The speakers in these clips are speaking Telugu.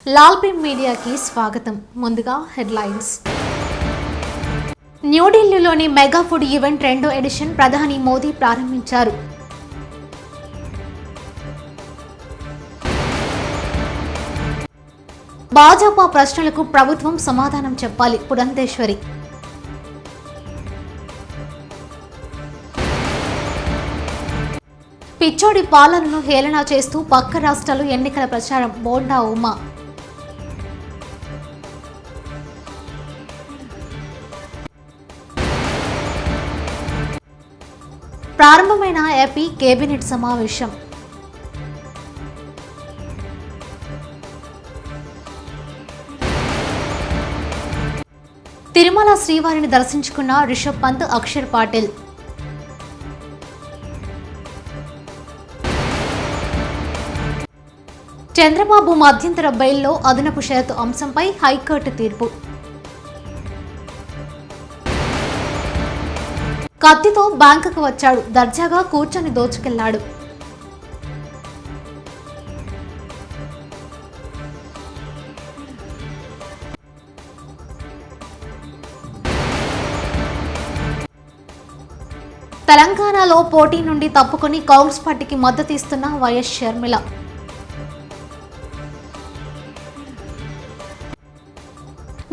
లాల్బీమ్ మీడియాకి స్వాగతం. ముందుగా హెడ్లైన్స్. న్యూఢిల్లీలోని మెగా ఫుడ్ ఈవెంట్ 2వ ఎడిషన్ ప్రధాని మోదీ ప్రారంభించారు. భాజపా ప్రశ్నలకు ప్రభుత్వం సమాధానం చెప్పాలి. పురంధేశ్వరి. పిచ్చోడి పాలనను హేళన చేస్తూ పక్క రాష్ట్రాలు ఎన్నికల ప్రచారం. బోండా ఉమా. ప్రారంభమైన ఏపీ కేబినెట్ సమావేశం. తిరుమల శ్రీవారిని దర్శించుకున్న రిషబ్ పంత్, అక్షర్ పాటిల్. చంద్రబాబు మధ్యంతర బెయిల్లో అదనపు షరతు అంశంపై హైకోర్టు తీర్పు. కత్తితో బ్యాంకుకు వచ్చాడు, దర్జాగా కూర్చొని దోచుకెళ్లాడు. తెలంగాణలో పోటీ నుండి తప్పుకొని కాంగ్రెస్ పార్టీకి మద్దతిస్తున్న వైఎస్ షర్మిల.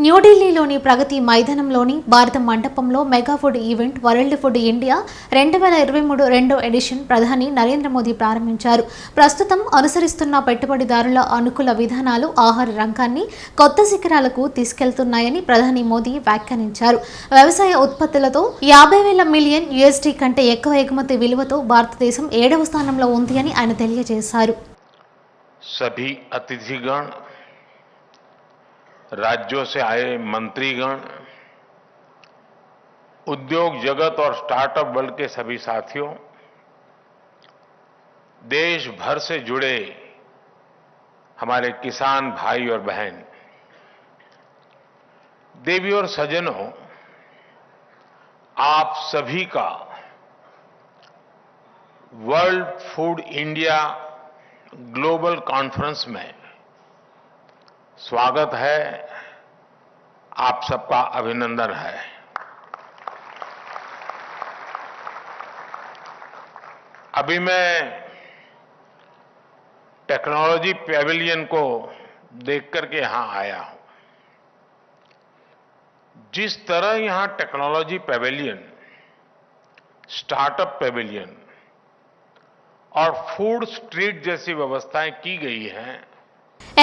న్యూఢిల్లీలోని ప్రగతి మైదానంలోని భారత మండపంలో mega food event world food India 2023 2వ ఎడిషన్ ప్రధాని నరేంద్ర మోదీ ప్రారంభించారు. ప్రస్తుతం అనుసరిస్తున్న పెట్టుబడిదారుల అనుకూల విధానాలు ఆహార రంగాన్ని కొత్త శిఖరాలకు తీసుకెళ్తున్నాయని ప్రధాని మోదీ వ్యాఖ్యానించారు. వ్యవసాయ ఉత్పత్తులతో 50,000 మిలియన్ USD కంటే ఎక్కువ ఎగుమతి విలువతో భారతదేశం 7వ స్థానంలో ఉంది అని ఆయన తెలియజేశారు. राज्यों से आए मंत्रीगण, उद्योग जगत और स्टार्टअप वर्ल्ड के सभी साथियों, देश भर से जुड़े हमारे किसान भाई और बहन, देवी और सज्जनों, आप सभी का world food India global conference में स्वागत है, आप सबका अभिनंदन है। अभी मैं टेक्नोलॉजी पैविलियन को देख करके यहां आया हूं। जिस तरह यहां टेक्नोलॉजी पैविलियन, स्टार्टअप पैविलियन और फूड स्ट्रीट जैसी व्यवस्थाएं की गई हैं।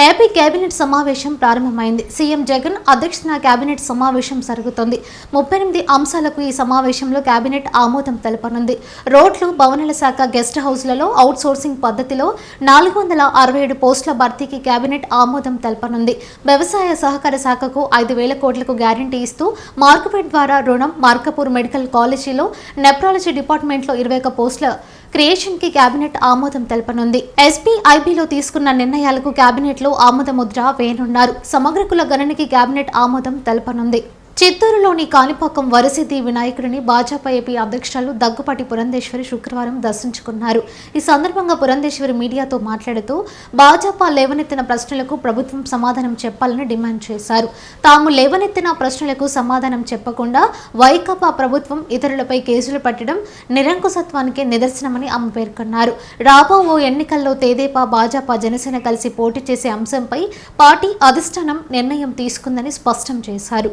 ఏపీ కేబినెట్ సమావేశం ప్రారంభమైంది. సీఎం జగన్ అధ్యక్షతన కేబినెట్ సమావేశం జరుగుతోంది. 38 అంశాలకు ఈ సమావేశంలో కేబినెట్ ఆమోదం తెలపనుంది. రోడ్లు, భవనాల శాఖ, గెస్ట్ హౌస్లలో అవుట్ సోర్సింగ్ పద్ధతిలో 467 పోస్టుల భర్తీకి కేబినెట్ ఆమోదం తెలపనుంది. వ్యవసాయ సహకార శాఖకు 5,000 కోట్లకు గ్యారంటీ ఇస్తూ మార్కెట్ ద్వారా రుణం, మార్కపూర్ మెడికల్ కాలేజీలో నెఫ్రాలజీ డిపార్ట్మెంట్లో 21 పోస్టుల క్రియేషన్ కి కేబినెట్ ఆమోదం తెలపనుంది. SPIBలో తీసుకున్న నిర్ణయాలకు కేబినెట్ లో ఆమోద ముద్ర వేయనున్నారు. సమగ్ర కుల గణనకి కేబినెట్ ఆమోదం తెలపనుంది. చిత్తూరులోని కాణిపాకం వరసిద్ధి వినాయకుడిని భాజపా ఏపీ అధ్యక్షురాలు దగ్గుపాటి పురంధేశ్వరి శుక్రవారం దర్శించుకున్నారు. ఈ సందర్భంగా పురంధేశ్వరి మీడియాతో మాట్లాడుతూ భాజపా లేవనెత్తిన ప్రశ్నలకు ప్రభుత్వం సమాధానం చెప్పాలని డిమాండ్ చేశారు. తాము లేవనెత్తిన ప్రశ్నలకు సమాధానం చెప్పకుండా వైకాపా ప్రభుత్వం ఇతరులపై కేసులు పెట్టడం నిరంకుశత్వానికి నిదర్శనమని ఆమె పేర్కొన్నారు. రాబో ఎన్నికల్లో తెదేపా, భాజపా, జనసేన కలిసి పోటీ చేసే అంశంపై పార్టీ అధిష్టానం నిర్ణయం తీసుకుందని స్పష్టం చేశారు.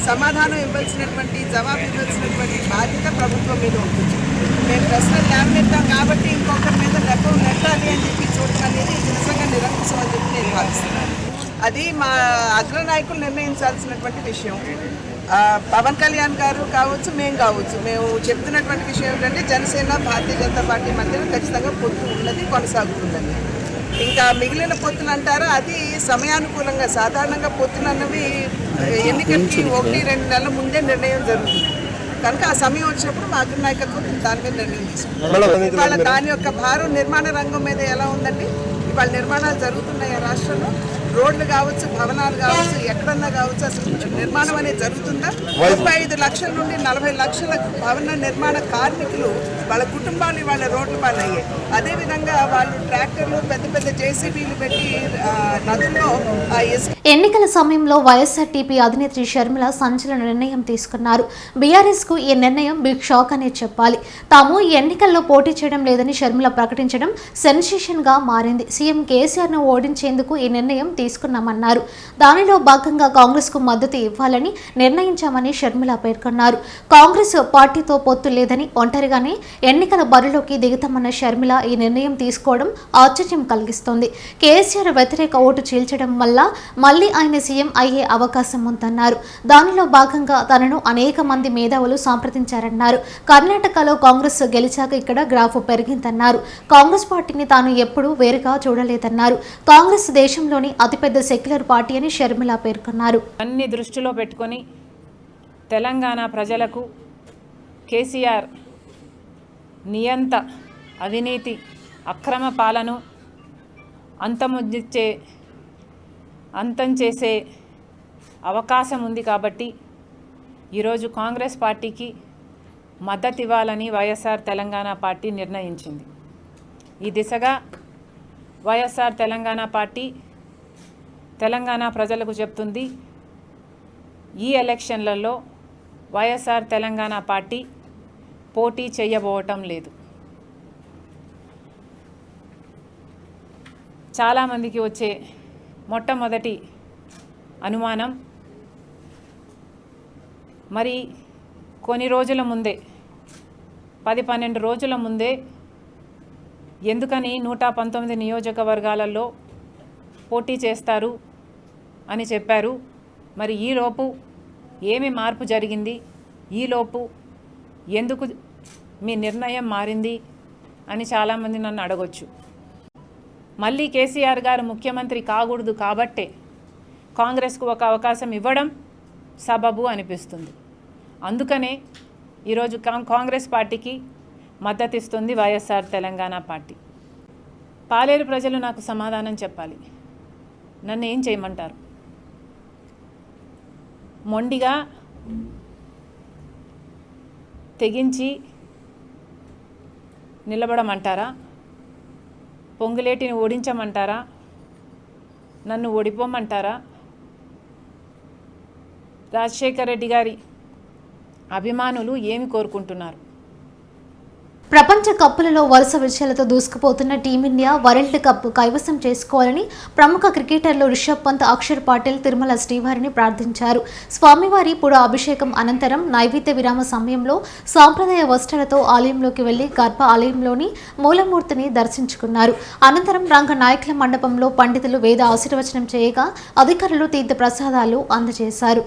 సమాధానం ఇవ్వాల్సినటువంటి, జవాబు ఇవ్వాల్సినటువంటి బాధ్యత ప్రభుత్వం మీద ఉంటుంది. మేము ప్రశ్నలు లేవనెత్తాం కాబట్టి ఇంకొకరి మీద నెట్టాలి అని చెప్పి చూడటం అనేది నిజంగా నిరంకుశం అని చెప్పి నేను భావిస్తున్నాను. అది మా అగ్రనాయకులు నిర్ణయించాల్సినటువంటి విషయం. పవన్ కళ్యాణ్ గారు కావచ్చు, మేము కావచ్చు, మేము చెప్తున్నటువంటి విషయం ఏంటంటే జనసేన, భారతీయ జనతా పార్టీ మధ్యన ఖచ్చితంగా పొత్తు ఉన్నది, కొనసాగుతుందని. ఇంకా మిగిలిన పొత్తులు అంటారా, అది సమయానుకూలంగా, సాధారణంగా పొత్తులు అన్నవి ఎన్నికలకి 1-2 నెలల ముందే నిర్ణయం జరుగుతుంది. కనుక ఆ సమయం వచ్చినప్పుడు మా అగ్రనాయకత్వం దాని మీద నిర్ణయం తీసుకుంటాం. వాళ్ళ దాని యొక్క భారం నిర్మాణ రంగం మీద ఎలా ఉందండి, ఇవాళ నిర్మాణాలు జరుగుతున్నాయి ఆ రాష్ట్రంలో. రోడ్లు కావచ్చు, భవనాలు కావచ్చు, ఎక్కడన్నా కావచ్చు, అసలు నిర్మాణం అనేది జరుగుతుందా? 35 లక్షల నుండి 40 లక్షల భవన నిర్మాణ కార్మికులు వాళ్ళ కుటుంబాలు వాళ్ళ రోడ్ల పాలయ్యాయి. అదేవిధంగా వాళ్ళు ట్రాక్టర్లు, పెద్ద పెద్ద జేసీబీలు పెట్టి నదుల్లో ఎన్నికల సమయంలో వైఎస్ఆర్టీపీ అధినేత్రి షర్మిల సంచలన నిర్ణయం తీసుకున్నారు. బీఆర్ఎస్ కు ఈ నిర్ణయం బిగ్ షాక్ అనే చెప్పాలి. తాము ఎన్నికల్లో పోటీ చేయడం లేదని షర్మిల ప్రకటించడం సెన్సేషన్ గా మారింది. సీఎం కేసీఆర్ ను ఓడించేందుకు ఈ నిర్ణయం తీసుకున్నామన్నారు. దానిలో భాగంగా కాంగ్రెస్ కు మద్దతు ఇవ్వాలని నిర్ణయించామని షర్మిల పేర్కొన్నారు. కాంగ్రెస్ పార్టీతో పొత్తు లేదని ఒంటరిగానే ఎన్నికల బరిలోకి దిగుతామన్న షర్మిల ఈ నిర్ణయం తీసుకోవడం ఆశ్చర్యం కలిగిస్తోంది. కేసీఆర్ వ్యతిరేక ఓటు చీల్చడం వల్ల మళ్లీ ఆయన సీఎం అయ్యే అవకాశం ఉందన్నారు. దానిలో భాగంగా తనను అనేక మంది మేధావులు సంప్రదించారన్నారు. కర్ణాటకలో కాంగ్రెస్ గెలిచాక ఇక్కడ గ్రాఫ్ పెరిగిందన్నారు. కాంగ్రెస్ పార్టీని తాను ఎప్పుడూ వేరుగా చూడలేదన్నారు. కాంగ్రెస్ దేశంలోని అతిపెద్ద సెక్యులర్ పార్టీ అని షర్మిల పేర్కొన్నారు. అన్ని దృష్టిలో పెట్టుకొని తెలంగాణ ప్రజలకు కేసీఆర్ నియంత అవినీతి అక్రమ పాలన అంతం చేసే అవకాశం ఉంది కాబట్టి ఈరోజు కాంగ్రెస్ పార్టీకి మద్దతు ఇవ్వాలని వైఎస్ఆర్ తెలంగాణ పార్టీ నిర్ణయించింది. ఈ దిశగా వైఎస్ఆర్ తెలంగాణ పార్టీ తెలంగాణ ప్రజలకు చెప్తుంది, ఈ ఎలక్షన్లలో వైఎస్ఆర్ తెలంగాణ పార్టీ పోటీ చేయబోవటం లేదు. చాలామందికి వచ్చే మొట్టమొదటి అనుమానం, మరి కొన్ని రోజుల ముందే 10-12 రోజుల ముందే ఎందుకని 119 నియోజకవర్గాలలో పోటీ చేస్తారు అని చెప్పారు. మరి ఈలోపు ఏమి మార్పు జరిగింది? ఈలోపు ఎందుకు మీ నిర్ణయం మారింది అని చాలామంది నన్ను అడగొచ్చు. మళ్ళీ కేసీఆర్ గారు ముఖ్యమంత్రి కాకూడదు కాబట్టే కాంగ్రెస్కు ఒక అవకాశం ఇవ్వడం సబబు అనిపిస్తుంది. అందుకనే ఈరోజు కాంగ్రెస్ పార్టీకి మద్దతు ఇస్తుంది వైఎస్ఆర్ తెలంగాణ పార్టీ. పాలేరు ప్రజలు నాకు సమాధానం చెప్పాలి. నన్ను ఏం చేయమంటారు? మొండిగా తెగించి నిలబడమంటారా? పొంగులేటిని ఓడించమంటారా? నన్ను ఓడిపోమంటారా? రాజశేఖర్ రెడ్డి గారి అభిమానులు ఏమి కోరుకుంటున్నారు? ప్రపంచ కప్పులలో వరుస విజయాలతో దూసుకుపోతున్న టీమిండియా వరల్డ్ కప్ కైవసం చేసుకోవాలని ప్రముఖ క్రికెటర్లు రిషబ్ పంత్, అక్షర్ పాటిల్, తిరుమల శ్రీవారిని ప్రార్థించారు. స్వామివారి పుర అభిషేకం అనంతరం నైవేద్య విరామ సమయంలో సాంప్రదాయ వస్త్రాలతో ఆలయంలోకి వెళ్లి గర్భ ఆలయంలోని మూలమూర్తిని దర్శించుకున్నారు. అనంతరం రంగ నాయకుల మండపంలో పండితులు వేద ఆశీర్వచనం చేయగా అధికారులు తీర్థ ప్రసాదాలు అందజేశారు.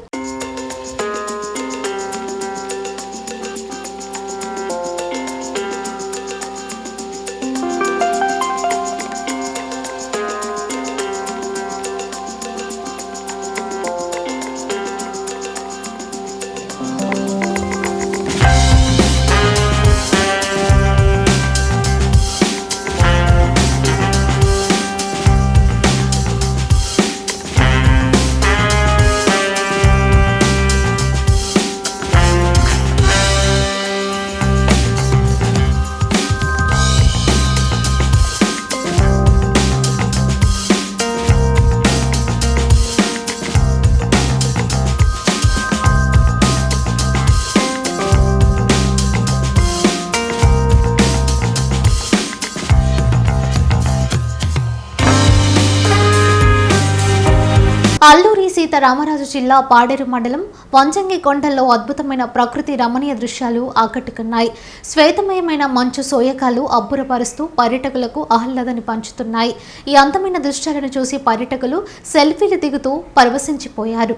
అల్లూరి సీతారామరాజు జిల్లా పాడేరు మండలం వంజంగి కొండల్లో అద్భుతమైన ప్రకృతి రమణీయ దృశ్యాలు ఆకట్టుకున్నాయి. శ్వేతమయమైన మంచు సోయకాలు అబ్బురపరుస్తూ పర్యాటకులకు ఆహ్లాదాన్ని పంచుతున్నాయి. ఈ అందమైన దృశ్యాలను చూసి పర్యాటకులు సెల్ఫీలు దిగుతూ పరవశించిపోయారు.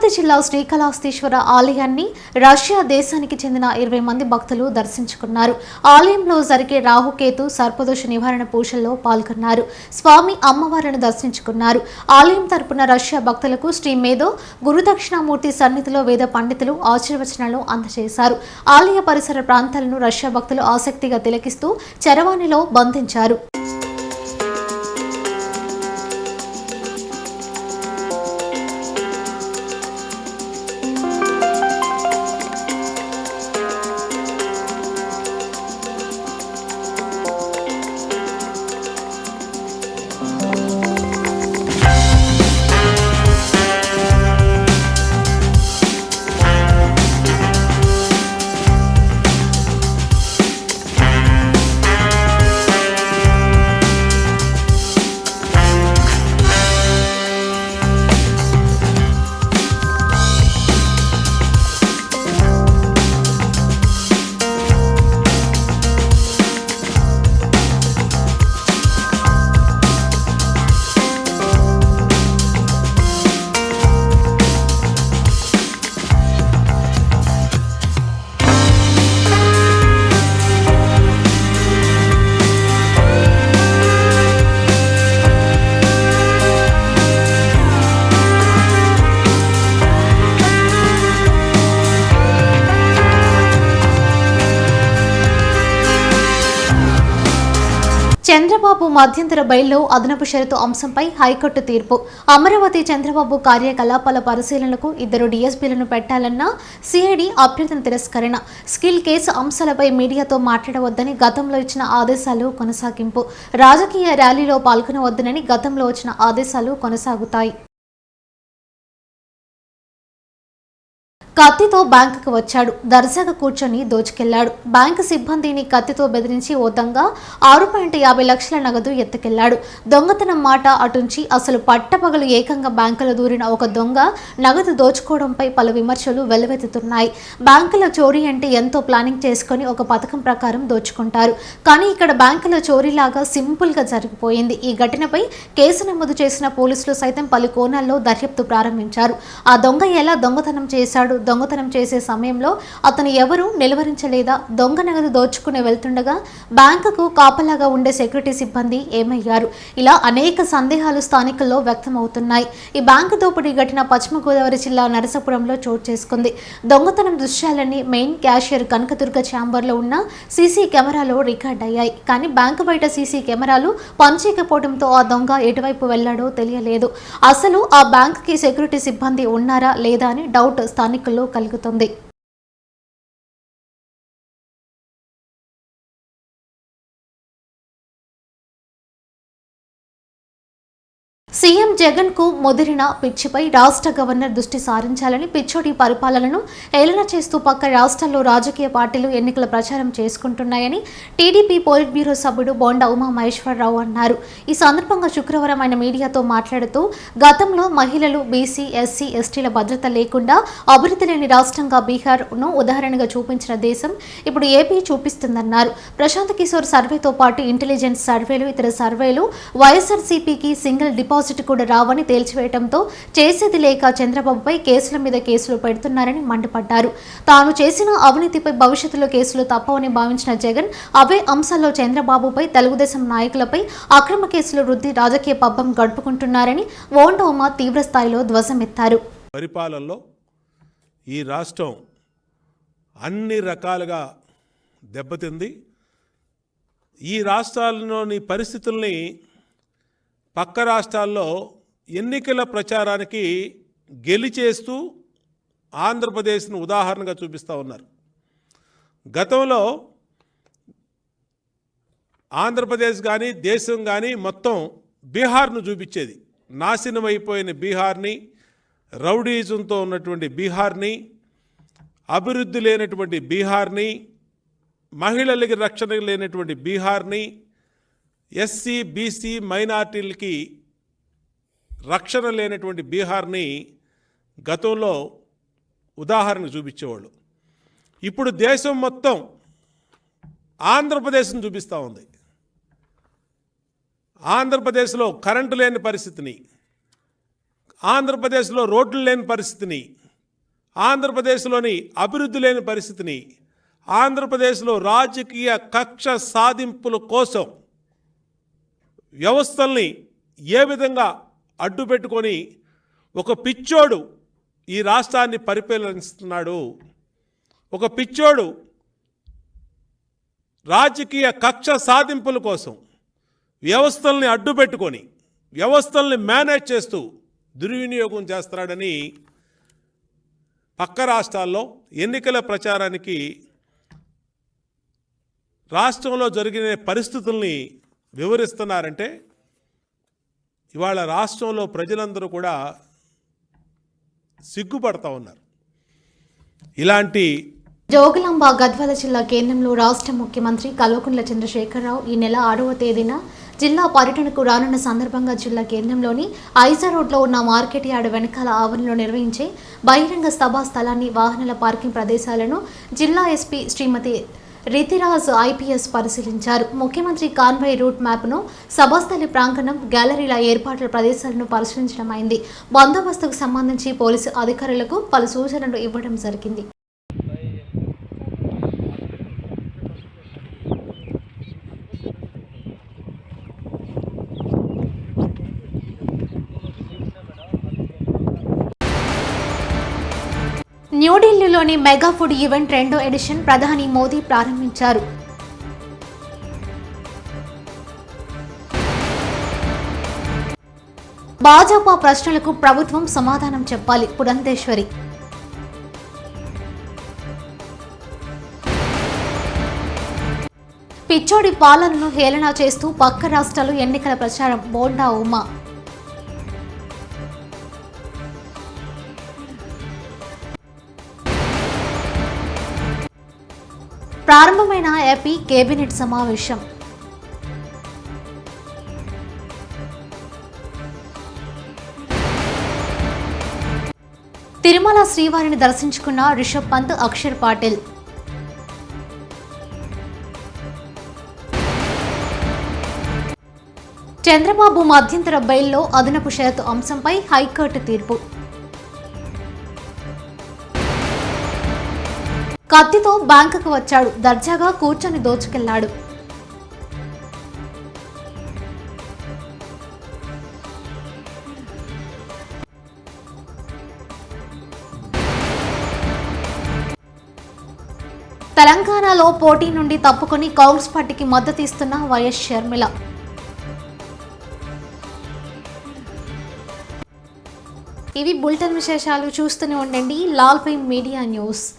తిరుపతి జిల్లా శ్రీకాళహస్తీశ్వర ఆలయాన్ని రష్యా దేశానికి చెందిన 20 మంది భక్తులు దర్శించుకున్నారు. ఆలయంలో జరిగే రాహుకేతు సర్పదోష నివారణ పూజల్లో పాల్గొన్నారు. స్వామి అమ్మవారిని దర్శించుకున్నారు. ఆలయం తరపున రష్యా భక్తులకు శ్రీ మేధో గురుదక్షిణామూర్తి సన్నిధిలో వేద పండితులు ఆశీర్వచనాలు అందజేశారు. ఆలయ పరిసర ప్రాంతాలను రష్యా భక్తులు ఆసక్తిగా తిలకిస్తూ చరవాణిలో బంధించారు. చంద్రబాబు మధ్యంతర బెయిల్లో అదనపు షరతు అంశంపై హైకోర్టు తీర్పు. అమరావతి చంద్రబాబు కార్యకలాపాల పరిశీలనకు 2 డీఎస్పీలను పెట్టాలన్న సిఐడి అభ్యర్థన తిరస్కరణ. స్కిల్ కేసు అంశాలపై మీడియాతో మాట్లాడవద్దని గతంలో ఇచ్చిన ఆదేశాలు కొనసాగింపు. రాజకీయ ర్యాలీలో పాల్గొనవద్దని గతంలో వచ్చిన ఆదేశాలు కొనసాగుతాయి. కత్తితో బ్యాంకుకు వచ్చాడు. దర్జాగా కూర్చొని దోచుకెళ్లాడు. బ్యాంకు సిబ్బందిని కత్తితో బెదిరించి ఓ దొంగ 6.50 లక్షల నగదు ఎత్తుకెళ్లాడు. దొంగతనం మాట అటుంచి అసలు పట్టపగలు ఏకంగా బ్యాంకులో దూరిన ఒక దొంగ నగదు దోచుకోవడంపై పలు విమర్శలు వెల్లువెత్తుతున్నాయి. బ్యాంకులో చోరీ అంటే ఎంతో ప్లానింగ్ చేసుకుని ఒక పథకం ప్రకారం దోచుకుంటారు. కానీ ఇక్కడ బ్యాంకులో చోరీలాగా సింపుల్గా జరిగిపోయింది. ఈ ఘటనపై కేసు నమోదు చేసిన పోలీసులు సైతం పలు కోణాల్లో దర్యాప్తు ప్రారంభించారు. ఆ దొంగ ఎలా దొంగతనం చేశాడు, దొంగతనం చేసే సమయంలో అతను ఎవరు నిలువరించలేదా, దొంగ నగదు దోచుకుని వెళ్తుండగా బ్యాంకుకు కాపలాగా ఉండే సెక్యూరిటీ సిబ్బంది ఏమయ్యారు, ఇలా అనేక సందేహాలు స్థానికుల్లో వ్యక్తమవుతున్నాయి. ఈ బ్యాంకు దోపిడీ ఘటన పశ్చిమ గోదావరి జిల్లా నరసాపురంలో చోటు చేసుకుంది. దొంగతనం దృశ్యాలన్నీ మెయిన్ క్యాషియర్ కనకదుర్గ ఛాంబర్లో ఉన్న సీసీ కెమెరాలో రికార్డ్ అయ్యాయి. కానీ బ్యాంకు బయట సీసీ కెమెరాలు పనిచేయకపోవడంతో ఆ దొంగ ఎటువైపు వెళ్లాడో తెలియలేదు. అసలు ఆ బ్యాంకుకి సెక్యూరిటీ సిబ్బంది ఉన్నారా లేదా అని డౌట్ స్థానికుల్లో కలుగుతుంది. సీఎం జగన్ కు ముదిరిన పిచ్చిపై రాష్ట్ర గవర్నర్ దృష్టి సారించాలని, పిచ్చోడి పరిపాలనను ఏలన చేస్తూ పక్క రాష్ట్రాల్లో రాజకీయ పార్టీలు ఎన్నికల ప్రచారం చేసుకుంటున్నాయని టీడీపీ పోలిట్ బ్యూరో సభ్యుడు బోండా ఉమా మహేశ్వరరావు అన్నారు. ఈ సందర్భంగా శుక్రవారం ఆయన మీడియాతో మాట్లాడుతూ గతంలో మహిళలు, బీసీ, ఎస్సీ, ఎస్టీల భద్రత లేకుండా అభివృద్ధి లేని రాష్ట్రంగా బీహార్ను ఉదాహరణగా చూపించిన దేశం ఇప్పుడు ఏపీ చూపిస్తుందన్నారు. ప్రశాంత్ కిషోర్ సర్వేతో పాటు ఇంటెలిజెన్స్ సర్వేలు, ఇతర సర్వేలు వైఎస్ఆర్సీపీకి సింగిల్ డిపాజిట్ కూడా రావని తేల్చివేయడంతో చేసేది లేక చంద్రబాబుపై కేసుల మీద కేసులు పెడుతున్నారని మండిపడ్డారు. తాను చేసిన అవినీతిపై భవిష్యత్తులో కేసులు తప్పవని భావించిన జగన్ అవే అంశాల్లో చంద్రబాబుపై, తెలుగుదేశం నాయకులపై అక్రమ కేసులు రుద్ది రాజకీయ పబ్బం గడుపుకుంటున్నారని బోండా ఉమా తీవ్ర స్థాయిలో ధ్వజమెత్తారు. పరిపాలనలో ఈ రాష్ట్రం అన్ని రకాలుగా దెబ్బతింది. ఈ రాష్ట్రాల్లోని పరిస్థితుల్ని పక్క రాష్ట్రాల్లో ఎన్నికల ప్రచారానికి గెలిచేస్తూ ఆంధ్రప్రదేశ్ను ఉదాహరణగా చూపిస్తూ ఉన్నారు. గతంలో ఆంధ్రప్రదేశ్ కానీ దేశం కానీ మొత్తం బీహార్ను చూపించేది. నాశనమైపోయిన బీహార్ని, రౌడీజంతో ఉన్నటువంటి బీహార్ని, అభివృద్ధి లేనటువంటి బీహార్ని, మహిళలకి రక్షణ లేనటువంటి బీహార్ని, ఎస్సీ, బీసీ, మైనార్టీలకి రక్షణ లేనటువంటి బీహార్ని గతంలో ఉదాహరణ చూపించేవాళ్ళు. ఇప్పుడు దేశం మొత్తం ఆంధ్రప్రదేశ్ని చూపిస్తూ ఉంది. ఆంధ్రప్రదేశ్లో కరెంటు లేని పరిస్థితిని, ఆంధ్రప్రదేశ్లో రోడ్లు లేని పరిస్థితిని, ఆంధ్రప్రదేశ్లోని అభివృద్ధి లేని పరిస్థితిని, ఆంధ్రప్రదేశ్లో రాజకీయ కక్ష సాధింపుల కోసం వ్యవస్థల్ని ఏ విధంగా అడ్డుపెట్టుకొని ఒక పిచ్చోడు ఈ రాష్ట్రాన్ని పరిపాలిస్తున్నాడు, ఒక పిచ్చోడు రాజకీయ కక్ష సాధింపుల కోసం వ్యవస్థల్ని అడ్డుపెట్టుకొని వ్యవస్థల్ని మేనేజ్ చేస్తూ దుర్వినియోగం చేస్తున్నాడని పక్క రాష్ట్రాల్లో ఎన్నికల ప్రచారానికి రాష్ట్రంలో జరిగిన పరిస్థితుల్ని వివరిస్తున్నారంటే ఇవాళ రాష్ట్రంలో ప్రజలందరూ కూడా సిగ్గుపడతా ఉన్నారు. ఇలాంటి జోగులాంబ గద్వాల జిల్లా కేంద్రంలో రాష్ట్ర ముఖ్యమంత్రి కల్వకుంట్ల చంద్రశేఖరరావు ఈ నెల 6వ తేదీన జిల్లా పర్యటనకు రానున్న సందర్భంగా జిల్లా కేంద్రంలోని ఐజా రోడ్లో ఉన్న మార్కెట్ యార్డ్ వెనకాల ఆవరణలో నిర్వహించే బహిరంగ సభా స్థలాన్ని, వాహనాల పార్కింగ్ ప్రదేశాలను జిల్లా ఎస్పీ శ్రీమతి రితిరాజ్ ఐపీఎస్ పరిశీలించారు. ముఖ్యమంత్రి కాన్వాయ్ రూట్ మ్యాప్ను, సభాస్థలి ప్రాంగణం, గ్యాలరీల ఏర్పాట్ల ప్రదేశాలను పరిశీలించడం అయింది. బందోబస్తుకు సంబంధించి పోలీసు అధికారులకు పలు సూచనలు ఇవ్వడం జరిగింది. న్యూఢిల్లీలోని మెగా ఫుడ్ ఈవెంట్ 2వ ఎడిషన్ ప్రధాని మోదీ ప్రారంభించారు. భాజపా ప్రశ్నలకు ప్రభుత్వం సమాధానం చెప్పాలి, పురంధేశ్వరి. పిచ్చోడి పాలనను హేళన చేస్తూ పక్క రాష్ట్రాలు ఎన్నికల ప్రచారం, బోండా ఉమా. ప్రారంభమైన ఏపీ కేబినెట్ సమావేశం. తిరుమల శ్రీవారిని దర్శించుకున్న రిషబ్ పంత్, అక్షర్ పాటిల్. చంద్రబాబు మధ్యంతర బెయిల్లో అదనపు షరతు అంశంపై హైకోర్టు తీర్పు. కత్తితో బ్యాంకుకు వచ్చాడు, దర్జాగా కూర్చొని దోచుకెళ్లాడు. తెలంగాణలో పోటీ నుండి తప్పుకొని కాంగ్రెస్ పార్టీకి మద్దతు ఇస్తున్న వైఎస్ షర్మిల. ఇవి బులెటిన్ విశేషాలు. చూస్తూనే ఉండండి లాల్ ఫైమ్ మీడియా న్యూస్.